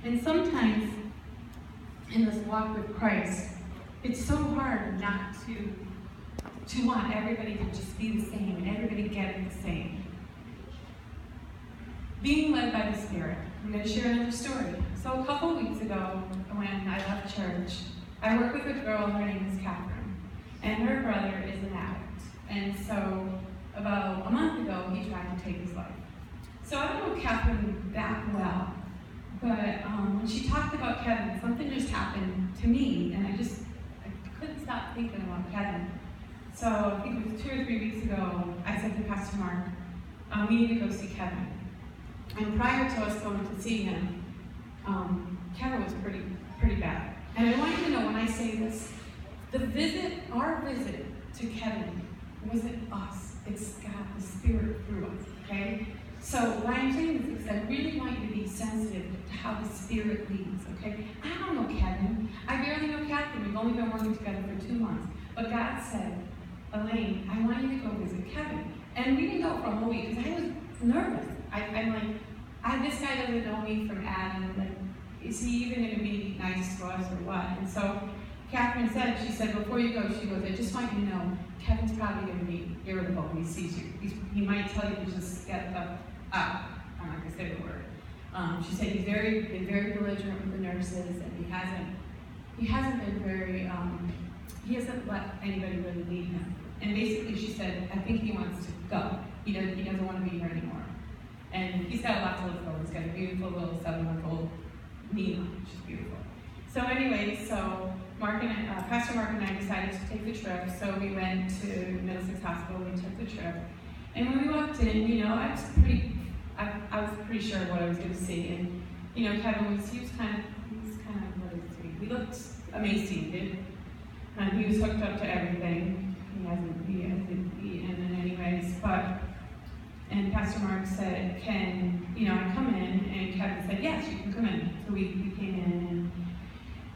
And sometimes in this walk with Christ, it's so hard not to want everybody to just be the same and everybody get it the same. Being led by the Spirit. I'm going to share another story. So a couple weeks ago, when I left church, I work with a girl, her name is Catherine, and her brother is an addict. And so about a month ago, he tried to take his life. So I don't know Catherine that well, but when she talked about Kevin, something just happened to me, and I couldn't stop thinking about Kevin. So I think it was 2 or 3 weeks ago, I said to Pastor Mark, we need to go see Kevin. And prior to us going to see him, Kevin was pretty bad. And I want you to know when I say this, our visit to Kevin wasn't us, it's God, the Spirit through us, okay? So why I'm saying this is I really want you to be sensitive to how the Spirit leads, okay? I don't know Kevin. I barely know Catherine. We've only been working together for 2 months. But God said, Elaine, I want you to go visit Kevin. And we didn't go for a whole week because I was nervous. I'm like, this guy doesn't know me from Adam. Like, is he even going to be nice to us or what? And so Catherine said, she said, before you go, she goes, I just want you to know, Kevin's probably going to be irritable when he sees you. He might tell you to just get the up. I'm not going to say the word. She said he's been very belligerent with the nurses, and he hasn't been very, he hasn't let anybody really lead him. And basically she said, I think he wants to go. He doesn't want to be here anymore. And he's got a lot to look for. He's got a beautiful little 7-month-old Mila. She's beautiful. So anyway, Pastor Mark and I decided to take the trip. So we went to Middlesex Hospital. We took the trip. And when we walked in, I was pretty sure what I was going to see. And Kevin he was kind of what is he? He looked emaciated, and he was hooked up to everything. He hasn't eaten anyways, and Pastor Mark said, can I come in? And Kevin said, yes, you can come in. So we came in,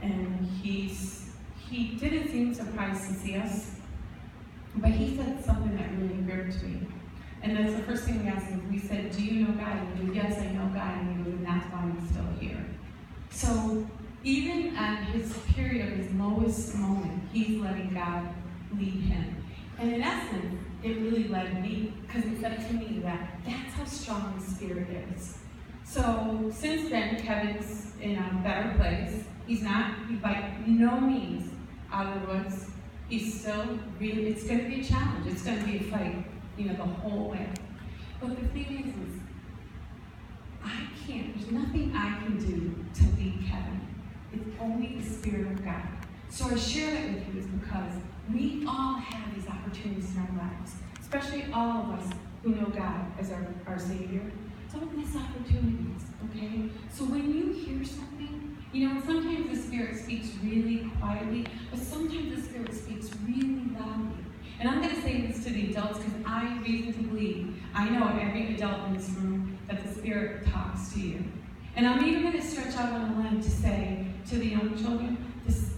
and he didn't seem surprised to see us, but he said something that really gripped me. And that's the first thing we asked him. We said, do you know God? And he goes, yes, I know God. And he goes, and that's why I'm still here. So even at his period of his lowest moment, he's letting God lead him. And in essence, it really led me, because it said to me that that's how strong the Spirit is. So since then, Kevin's in a better place. He's by no means out of the woods. He's still really, it's going to be a challenge. It's going to be a fight, the whole way. But the thing is there's nothing I can do to lead Kevin. It's only the Spirit of God. So I share that with you is because we all have these opportunities in our lives, especially all of us who know God as our Savior. Don't miss opportunities, okay? So when you hear something, sometimes the Spirit speaks really quietly, but sometimes the Spirit speaks really loudly. And I'm going to say this to the adults because I reason to believe, I know every adult in this room, that the Spirit talks to you. And I'm even going to stretch out on a limb to say to the young children,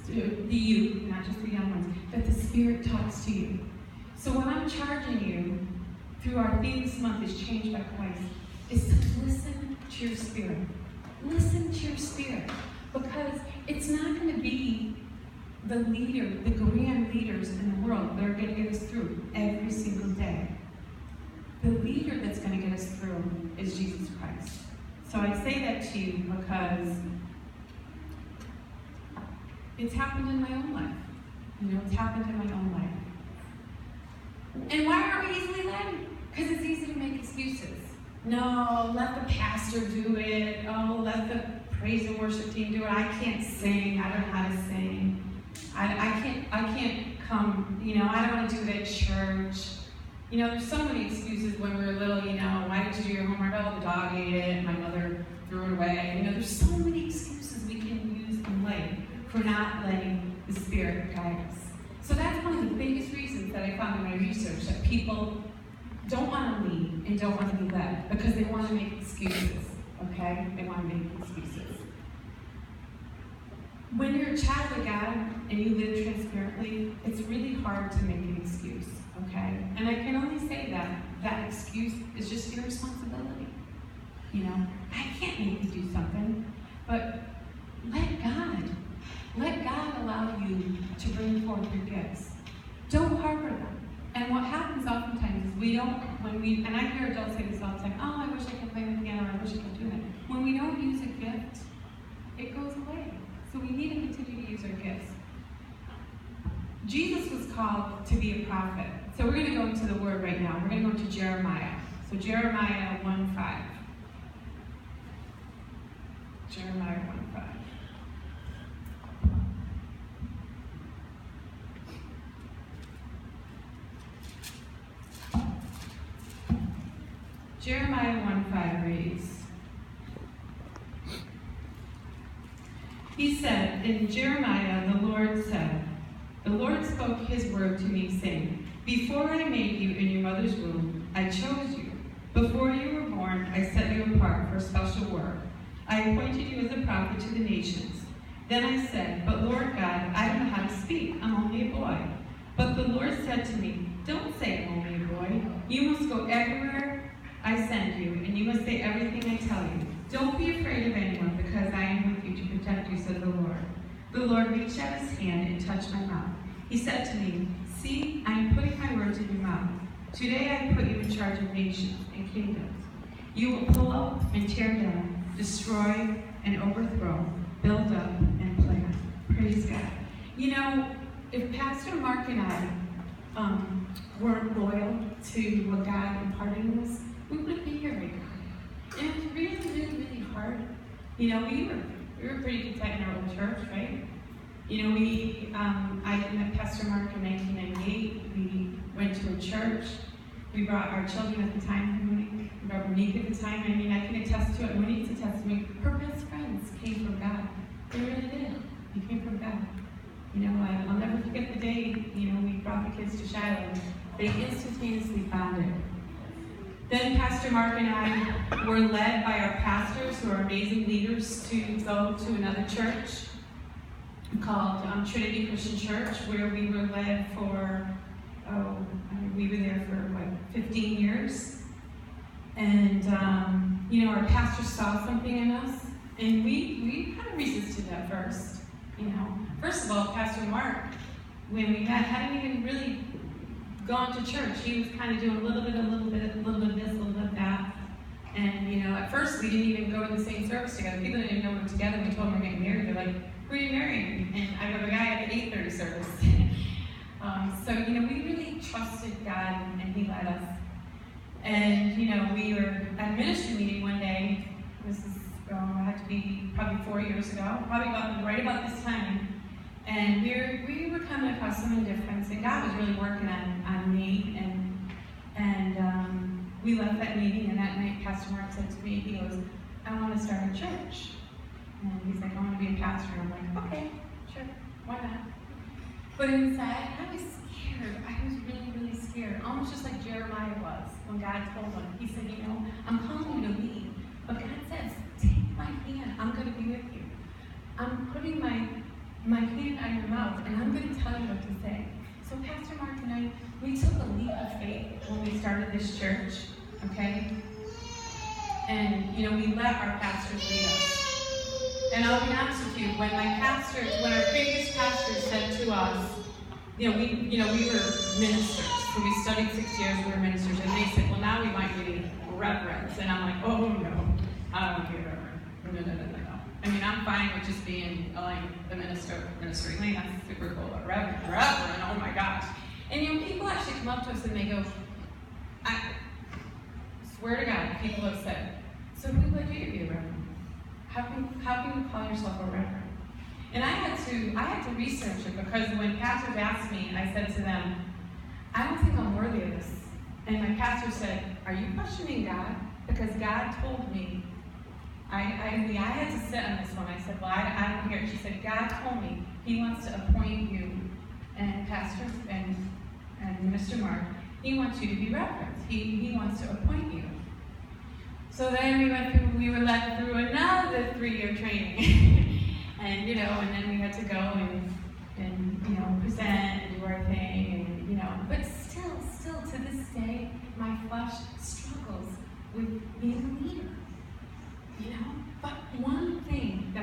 the youth, not just the young ones, that the Spirit talks to you. So what I'm charging you through our theme this month is Changed by Christ, is to listen to your Spirit. Listen to your Spirit. Because it's not going to be the grand leaders in the world that are going to get us through every single day. The leader that's going to get us through is Jesus Christ. So I say that to you because it's happened in my own life. It's happened in my own life. And why are we easily led? Because it's easy to make excuses. No, let the pastor do it. Oh, let the praise and worship team do it. I can't sing. I don't know how to sing. I can't come. I don't want to do it at church. There's so many excuses when we were little. Why didn't you do your homework? Oh, the dog ate it. My mother threw it away. There's so many excuses we can use in life for not letting the Spirit guide us. So that's one of the biggest reasons that I found in my research that people don't want to lead and don't want to be led because they want to make excuses, okay? They want to make excuses. When you're a child of God and you live transparently, it's really hard to make an excuse, okay? And I can only say that excuse is just your responsibility. I can't make you do something, but to bring forth your gifts. Don't harbor them. And what happens oftentimes is and I hear adults say this all the time, oh, I wish I could play the piano, I wish I could do that. When we don't use a gift, it goes away. So we need to continue to use our gifts. Jesus was called to be a prophet. So we're going to go into the word right now. We're going to go to Jeremiah. So Jeremiah 1:5. Jeremiah 1:5. Jeremiah 1:5 reads, he said, in Jeremiah, the Lord said, the Lord spoke his word to me, saying, before I made you in your mother's womb, I chose you. Before you were born, I set you apart for special work. I appointed you as a prophet to the nations. Then I said, but Lord God, I don't know how to speak. I'm only a boy. But the Lord said to me, don't say I'm only a boy. You must go everywhere I send you, and you must say everything I tell you. Don't be afraid of anyone, because I am with you to protect you, said the Lord. The Lord reached out his hand and touched my mouth. He said to me, see, I am putting my words in your mouth. Today I put you in charge of nations and kingdoms. You will pull up and tear down, destroy and overthrow, build up and plant. Praise God. You know, if Pastor Mark and I weren't loyal to what God imparted in us, we wouldn't be here right now. And it's really, really, really hard. You know, we were pretty content in our old church, right? You know, I met Pastor Mark in 1998. We went to a church. We brought our children at the time. We brought Monique at the time. I mean, I can attest to it. Monique's attest to me. Her best friends came from God. They really did. They came from God. You know, I'll never forget the day, you know, we brought the kids to Shiloh. They instantaneously bonded. Then Pastor Mark and I were led by our pastors, who are amazing leaders, to go to another church called Trinity Christian Church, where we were led for, we were there for 15 years. And, you know, our pastor saw something in us, and we kind of resisted at first, you know. First of all, Pastor Mark, when we hadn't even really gone to church. He was kind of doing a little bit of this, a little bit of that. And, you know, at first we didn't even go to the same service together. People didn't even know we were together. We told them we were getting married. They're like, who are you marrying? And I go, the guy at the 8:30 service. So, you know, we really trusted God, and he led us. And, you know, we were at a ministry meeting one day. This is, had to be probably 4 years ago, probably right about this time. And we were coming across some indifference, and God was really working on me. And we left that meeting, and that night Pastor Mark said to me, he goes, I want to start a church. And he's like, I want to be a pastor. And I'm like, okay, sure, why not? But inside, I was scared. I was really, really scared. Almost just like Jeremiah was when God told him. He said, you know, I'm calling you to lead. But God says, take my hand. I'm going to be with you. I'm putting my hand on your mouth, and I'm going to tell you what to say. So Pastor Mark and I, we took a leap of faith when we started this church, okay? And, you know, we let our pastors lead us. And I'll be honest with you, when our previous pastors said to us, we were ministers. So we studied 6 years, we were ministers, and they said, well, now we might be reverends. And I'm like, oh no, I don't want to be a reverend. No. I mean, I'm fine with just being like the ministry. That's super cool. But reverend, oh my gosh. And you know, people actually come up to us and they go, I swear to God, people have said, so who led you to be a reverend? How can you call yourself a reverend? And I had to research it, because when pastors asked me, I said to them, I don't think I'm worthy of this. And my pastor said, are you questioning God? Because God told me. I had to sit on this one. I said, well, I don't hear it. She said, God told me he wants to appoint you, and Pastor and Mr. Mark, he wants you to be reverends. He wants to appoint you. So then we were led through another 3-year training. And, you know, and then we had to go and you know, present and do our thing, and, you know, but still to this day, my flesh struggles with being a leader, you know. But one thing that